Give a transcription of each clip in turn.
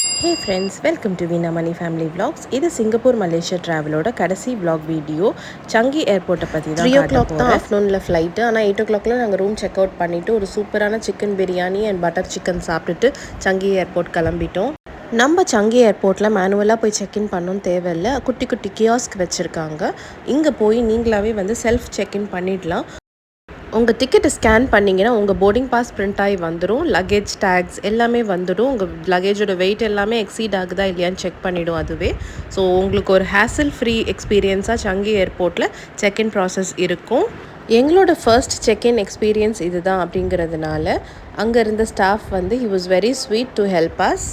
Hey friends, welcome to Veena Mani family vlogs. இது Singapore Malaysia ட்ராவலோட கடைசி விலாக் வீடியோ. சங்கி ஏர்போர்ட்டை பற்றி தான் 3:00 தான் ஆஃப்டர்நூனில் ஃப்ளைட்டு. ஆனால் 8:00 நாங்கள் ரூம் செக் அவுட் பண்ணிவிட்டு ஒரு சூப்பரான chicken biryani and butter chicken சாப்பிட்டுட்டு சங்கி ஏர்போர்ட் கிளம்பிட்டோம். நம்ம சங்கி ஏர்போர்ட்டில் மேனுவலாக போய் செக்இன் பண்ணணும்னு தேவையில்லை. குட்டி குட்டி கியாஸ்க் வச்சுருக்காங்க. இங்கே போய் நீங்களாகவே செல்ஃப் செக்இன் பண்ணிடலாம். உங்கள் டிக்கெட்டை ஸ்கேன் பண்ணிங்கன்னா உங்கள் போர்டிங் பாஸ் பிரிண்ட் ஆகி வந்துடும். லக்கேஜ் டேக்ஸ் எல்லாமே வந்துடும். உங்கள் லக்கேஜோட வெயிட் எல்லாமே எக்ஸீட் ஆகுதா இல்லையான்னு செக் பண்ணிவிடும் அதுவே. ஸோ உங்களுக்கு ஒரு ஹேசல் ஃப்ரீ எக்ஸ்பீரியன்ஸாக சங்கி ஏர்போர்ட்டில் செக்இன் ப்ராசஸ் இருக்கும். எங்களோட ஃபர்ஸ்ட் செக்இன் எக்ஸ்பீரியன்ஸ் இது தான் அப்படிங்கிறதுனால அங்கே இருந்த staff he was very sweet to help us.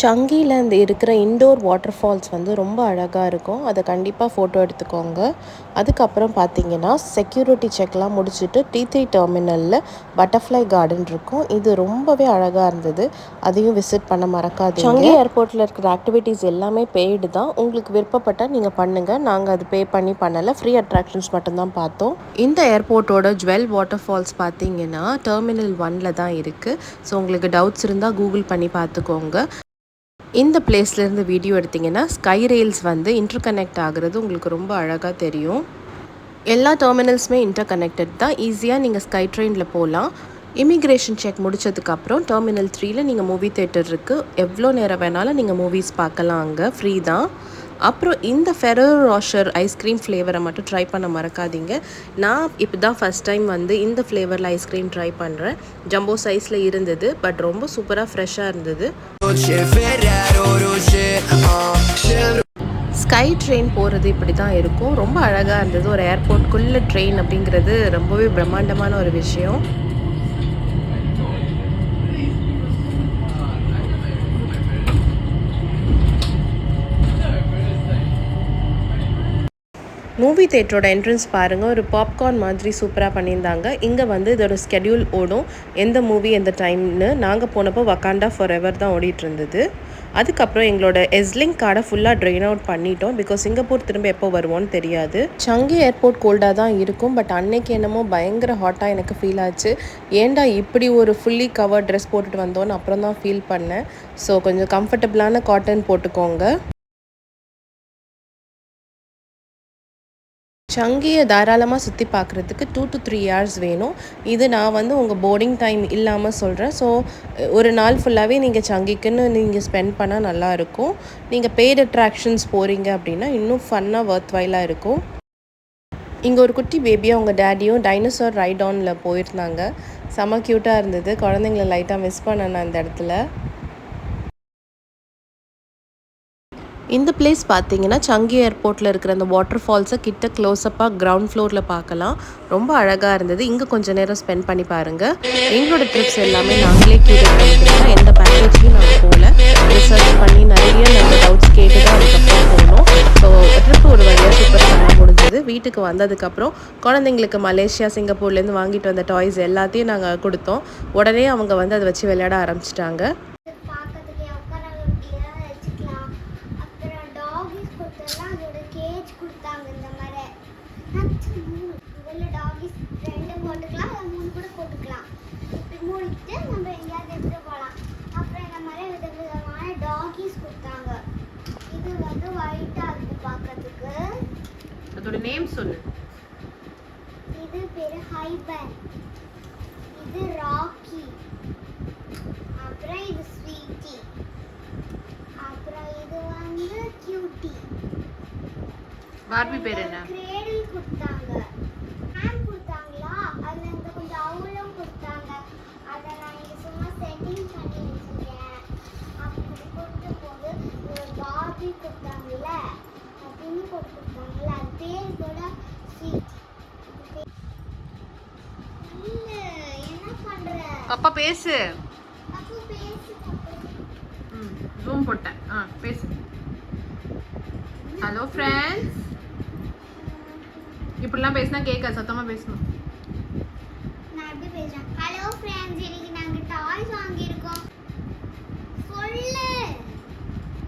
சங்கியில் இருக்கிற இன்டோர் வாட்டர் ஃபால்ஸ் ரொம்ப அழகாக இருக்கும். அதை கண்டிப்பாக ஃபோட்டோ எடுத்துக்கோங்க. அதுக்கப்புறம் பார்த்தீங்கன்னா செக்யூரிட்டி செக்லாம் முடிச்சுட்டு T3 டெர்மினலில் பட்டர்ஃப்ளை கார்டன் இருக்கும். இது ரொம்பவே அழகாக இருந்தது. அதையும் விசிட் பண்ண மறக்காதீங்க. சங்கி ஏர்போர்ட்டில் இருக்கிற ஆக்டிவிட்டீஸ் எல்லாமே பெய்டு தான். உங்களுக்கு விருப்பப்பட்டால் நீங்கள் பண்ணுங்கள். நாங்கள் அது பே பண்ணலை. ஃப்ரீ அட்ராக்ஷன்ஸ் மட்டும்தான் பார்த்தோம். இந்த ஏர்போர்ட்டோட ஜுவல் வாட்டர் ஃபால்ஸ் பார்த்தீங்கன்னா டெர்மினல் 1ல் தான் இருக்குது. ஸோ உங்களுக்கு டவுட்ஸ் இருந்தால் கூகுள் பண்ணி பார்த்துக்கோங்க. இந்த பிளேஸ்லேருந்து வீடியோ எடுத்திங்கன்னா ஸ்கை ரெயில்ஸ் இன்டர் கனெக்ட் ஆகுறது உங்களுக்கு ரொம்ப அழகாக தெரியும். எல்லா டெர்மினல்ஸுமே இன்டர் கனெக்டட் தான். ஈஸியாக நீங்கள் ஸ்கை ட்ரெயினில் போகலாம். இமிக்ரேஷன் செக் முடித்ததுக்கப்புறம் டெர்மினல் 3ல் நீங்கள் மூவி தேட்டர் இருக்குது. எவ்வளோ நேரம் வேணாலும் நீங்கள் மூவிஸ் பார்க்கலாம். அங்கே ஃப்ரீ தான். அப்புறம் இந்த ஃபெரோ ரோஷர் ஐஸ்கிரீம் ஃப்ளேவரை மட்டும் ட்ரை பண்ண மறக்காதீங்க. நான் இப்போ தான் ஃபஸ்ட் டைம் இந்த ஃப்ளேவரில் ஐஸ்கிரீம் ட்ரை பண்ணுறேன். ஜம்போ சைஸில் இருந்தது, பட் ரொம்ப சூப்பராக ஃப்ரெஷ்ஷாக இருந்தது. ஸ்கை ட்ரெயின் போகிறது இப்படி தான் இருக்கும். ரொம்ப அழகாக இருந்தது. ஒரு ஏர்போர்ட்குள்ளே ட்ரெயின் அப்படிங்கிறது ரொம்பவே பிரம்மாண்டமான ஒரு விஷயம். மூவி தேட்டரோட என்ட்ரன்ஸ் பாருங்கள். ஒரு பாப்கார்ன் மாதிரி சூப்பராக பண்ணியிருந்தாங்க. இங்கே இதோட ஸ்கெடியூல் ஓடும், எந்த மூவி எந்த டைம்னு. நாங்கள் போனப்போ வக்காண்டா ஃபார் எவர் தான் ஓடிட்டு இருந்தது. அதுக்கப்புறம் எங்களோட எஸ்லிங் கார்டை ஃபுல்லாக ட்ரெயின் அவுட் பண்ணிட்டோம். பிகாஸ் சிங்கப்பூர் திரும்ப எப்போ வருவோன்னு தெரியாது. சங்கி ஏர்போர்ட் கோல்டாக தான் இருக்கும். பட் அன்னைக்கு என்னமோ பயங்கர ஹாட்டாக எனக்கு ஃபீல் ஆச்சு. ஏன்டா இப்படி ஒரு ஃபுல்லி கவர் ட்ரெஸ் போட்டுட்டு வந்தோன்னு அப்புறம் தான் ஃபீல் பண்ணேன். ஸோ கொஞ்சம் கம்ஃபர்டபுளான காட்டன் போட்டுக்கோங்க. சங்கியை தாராளமாக சுற்றி பார்க்குறதுக்கு 2 to 3 hours வேணும். இது நான் உங்கள் போர்டிங் டைம் இல்லாமல் சொல்கிறேன். ஸோ ஒரு நாள் ஃபுல்லாகவே நீங்கள் சங்கிக்குன்னு நீங்கள் ஸ்பெண்ட் பண்ணால் நல்லாயிருக்கும். நீங்கள் பெய்டு அட்ராக்ஷன்ஸ் போகிறீங்க அப்படின்னா இன்னும் ஃபன்னாக ஒர்த் வைலாக இருக்கும். இங்கே ஒரு குட்டி பேபியாக அவங்க டேடியும் டைனோசார் ரைட் ஆனில் போயிருந்தாங்க. செம்ம க்யூட்டாக இருந்தது. குழந்தைங்கள லைட்டாக மிஸ் பண்ணேன் அந்த இடத்துல. இந்த பிளேஸ் பார்த்தீங்கன்னா சங்கி ஏர்போர்ட்டில் இருக்கிற அந்த வாட்டர் ஃபால்ஸை கிட்ட க்ளோஸ்அப்பாக கிரவுண்ட் ஃப்ளோரில் பார்க்கலாம். ரொம்ப அழகாக இருந்தது. இங்கே கொஞ்சம் நேரம் ஸ்பெண்ட் பண்ணி பாருங்கள். எங்களோட ட்ரிப்ஸ் எல்லாமே நாங்களே கேட்டு பண்ணிக்கிறோம். எந்த பேக்கேஜையும் நாங்கள் போகல. ரிசர்ச் பண்ணி நிறைய நாங்கள் டவுட்ஸ் கேட்டு தான் அதுக்கப்புறம் போனோம். ஸோ ட்ரிப் ஒரு வழியாக சூப்பர் பண்ண முடிஞ்சது. வீட்டுக்கு வந்ததுக்கப்புறம் குழந்தைங்களுக்கு மலேசியா சிங்கப்பூர்லேருந்து வாங்கிட்டு வந்த டாய்ஸ் எல்லாத்தையும் நாங்கள் கொடுத்தோம். உடனே அவங்க அதை வச்சு விளையாட ஆரம்பிச்சிட்டாங்க. அதோட நேம் சொல்லு. இது பேரு ஹைபர், இது ராக்கி, அப்புறம் இது ஸ்வீட்டி, அப்புறம் இது கியூட்டி. பார்பி பேர் என்ன? கிரேடில் கொடுத்தாங்க. ஹேண்ட் கொடுத்தாங்களா, அதுல இருந்து கொஞ்சம் அவுளும் கொடுத்தாங்க. அதை நான் இங்க சும்மா செட்டிங் பண்ணி வச்சிருக்கேன். அப்படி கொடுத்த போது ஒரு பார்பி கொடுத்தாங்கல்ல, அப்படின்னு கொடுத்துருக்காங்கல்ல, அது பேர் கூட ஸ்வீட். இல்ல என்ன பண்ற? பாப்பா பேசு. அப்போ பேசு. ஜூம் போட்டேன். பேசு. Hello friends. இப்படிலாம் பேசினா கேட்க, சத்தமாக பேசணும். நான் எப்படி பேசுறேன்? ஹலோ ஃப்ரெண்ட்ஸ், இன்னைக்கு நாங்க டாய்ஸ் வாங்கியிருக்கோம். சொல்லு.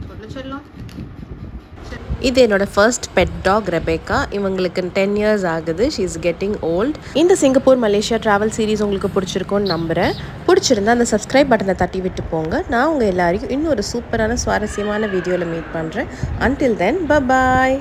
சொல்லு செல்லம். இது என்னோட ஃபர்ஸ்ட் பெட் டாக் ரெபேக்கா. இவங்களுக்கு 10 இயர்ஸ் ஆகுது. She is getting volt. இந்த சிங்கப்பூர் மலேசியா ட்ராவல் சீரிஸ் உங்களுக்கு பிடிச்சிருக்கும்னு நம்புகிறேன். பிடிச்சிருந்தா அந்த சப்ஸ்கிரைப் பட்டனை தட்டி விட்டு போங்க. நான் உங்கள் எல்லாரையும் இன்னொரு சூப்பரான சுவாரஸ்யமான வீடியோவில் மீட் பண்ணுறேன். Until then, by.